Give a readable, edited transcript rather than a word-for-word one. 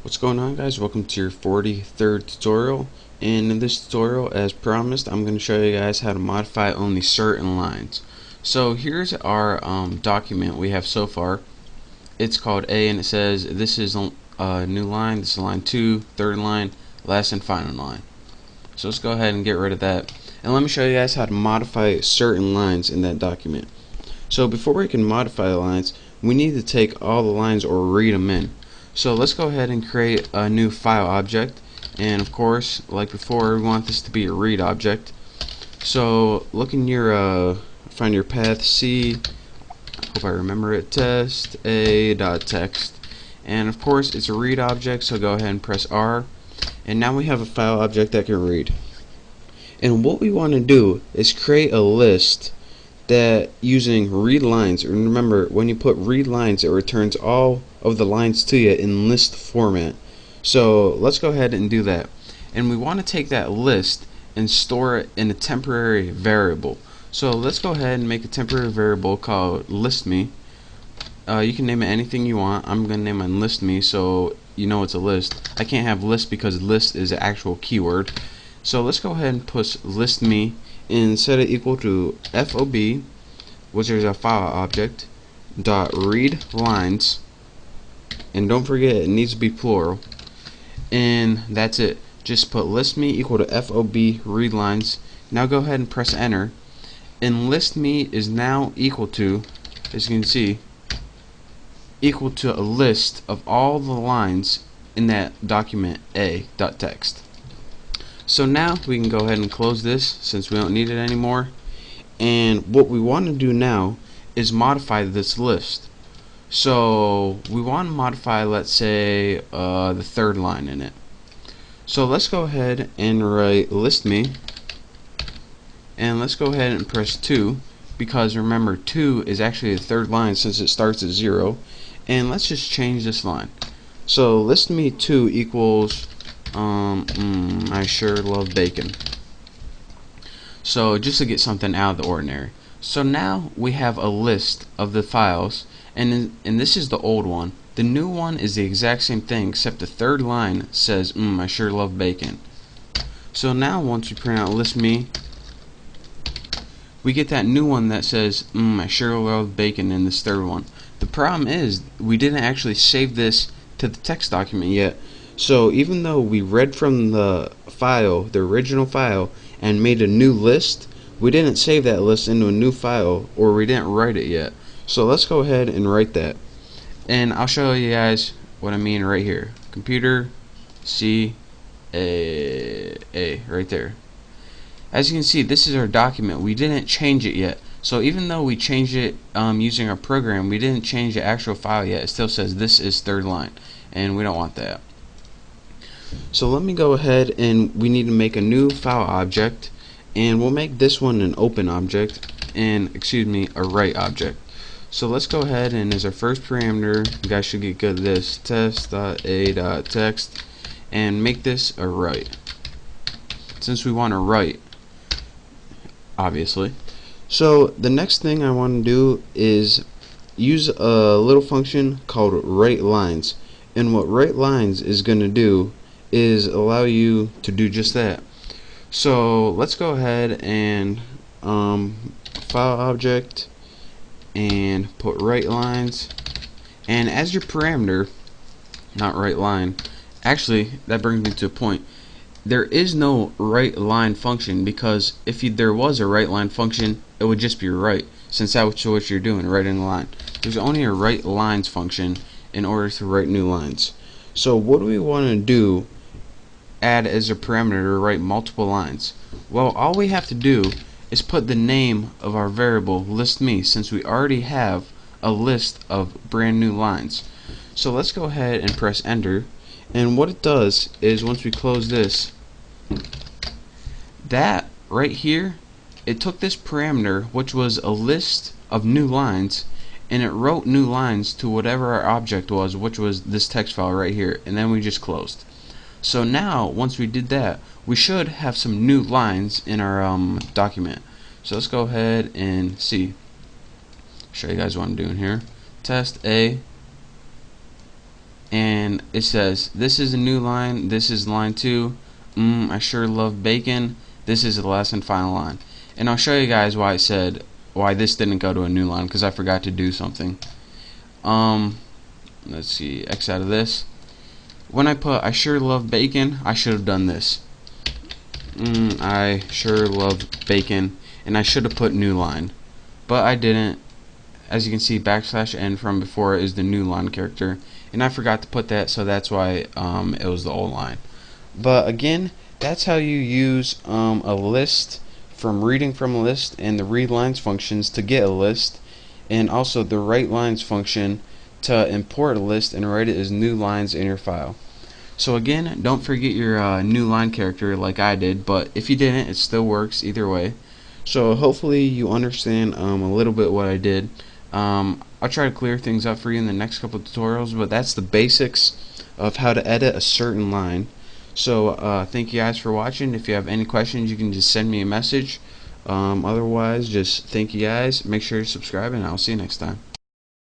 What's going on, guys? Welcome to your 43rd tutorial, and in this tutorial, as promised, I'm going to show you guys how to modify only certain lines. So here's our document we have so far. It's called A, and it says this is a new line, this is line 2, third line, last and final line. So let's go ahead and get rid of that, and let me show you guys how to modify certain lines in that document. So before we can modify the lines, we need to take all the lines or read them in. So let's go ahead and create a new file object, and of course, like before, we want this to be a read object. So look in your find your path C, hope I remember it, test a.text, and of course it's a read object, so go ahead and press R, and now we have a file object that can read. And what we want to do is create a list that using read lines, and remember, when you put read lines, it returns all of the lines to you in list format. So let's go ahead and do that, and we want to take that list and store it in a temporary variable. So let's go ahead and make a temporary variable called listMe. You can name it anything you want. I'm gonna name mine listMe, so you know it's a list. I can't have list because list is an actual keyword. So let's go ahead and push listMe and set it equal to FOB, which is a file object, dot read lines, and don't forget it needs to be plural, and that's it. Just put listMe equal to FOB read lines. Now go ahead and press enter, and listMe is now equal to, as you can see, equal to a list of all the lines in that document a.text. So now we can go ahead and close this since we don't need it anymore, and what we want to do now is modify this list. So we want to modify, let's say, the third line in it. So let's go ahead and write listMe, and let's go ahead and press 2, because remember 2 is actually the third line since it starts at 0, and let's just change this line. So listMe 2 equals I sure love bacon. So just to get something out of the ordinary. So now we have a list of the files, and this is the old one. The new one is the exact same thing, except the third line says I sure love bacon. So now once we print out listMe, we get that new one that says I sure love bacon in this third one. The problem is we didn't actually save this to the text document yet. So even though we read from the file, the original file, and made a new list, we didn't save that list into a new file, or we didn't write it yet. So let's go ahead and write that, and I'll show you guys what I mean right here. Computer C A right there. As you can see, this is our document. We didn't change it yet. So even though we changed it using our program, we didn't change the actual file yet. It still says this is third line, and we don't want that. So let me go ahead, and we need to make a new file object, and we'll make this one an open object, and a write object. So let's go ahead, and as our first parameter, you guys should get good at this, test.a.text, and make this a write, since we want to write, obviously. So the next thing I want to do is use a little function called write lines, and what write lines is going to do is allow you to do just that. So let's go ahead and file object and put write lines, and as your parameter, not write line. Actually, that brings me to a point. There is no write line function, because if there was a write line function, it would just be write, since that's what you're doing, writing a line. There's only a write lines function in order to write new lines. So what do we want to do? Add as a parameter to write multiple lines. Well, all we have to do is put the name of our variable listMe, since we already have a list of brand new lines. So let's go ahead and press enter, and what it does is once we close this, that right here, it took this parameter, which was a list of new lines, and it wrote new lines to whatever our object was, which was this text file right here, and then we just closed. So now, once we did that, we should have some new lines in our document. So let's go ahead and see. Show you guys what I'm doing here. Test A and it says this is a new line, this is line 2, I sure love bacon, this is the last and final line. And I'll show you guys why why this didn't go to a new line, because I forgot to do something. Let's see, X out of this. When I put I sure love bacon, I should have done this. I sure love bacon, and I should have put new line, but I didn't. As you can see, \n from before is the new line character, and I forgot to put that, so that's why it was the old line. But again, that's how you use a list from reading from a list, and the read lines functions to get a list, and also the write lines function to import a list and write it as new lines in your file. So again, don't forget your new line character like I did, but if you didn't, it still works either way. So hopefully you understand a little bit what I did. I'll try to clear things up for you in the next couple of tutorials, but that's the basics of how to edit a certain line. So thank you guys for watching. If you have any questions, you can just send me a message. Otherwise, just thank you guys. Make sure to subscribe, and I'll see you next time.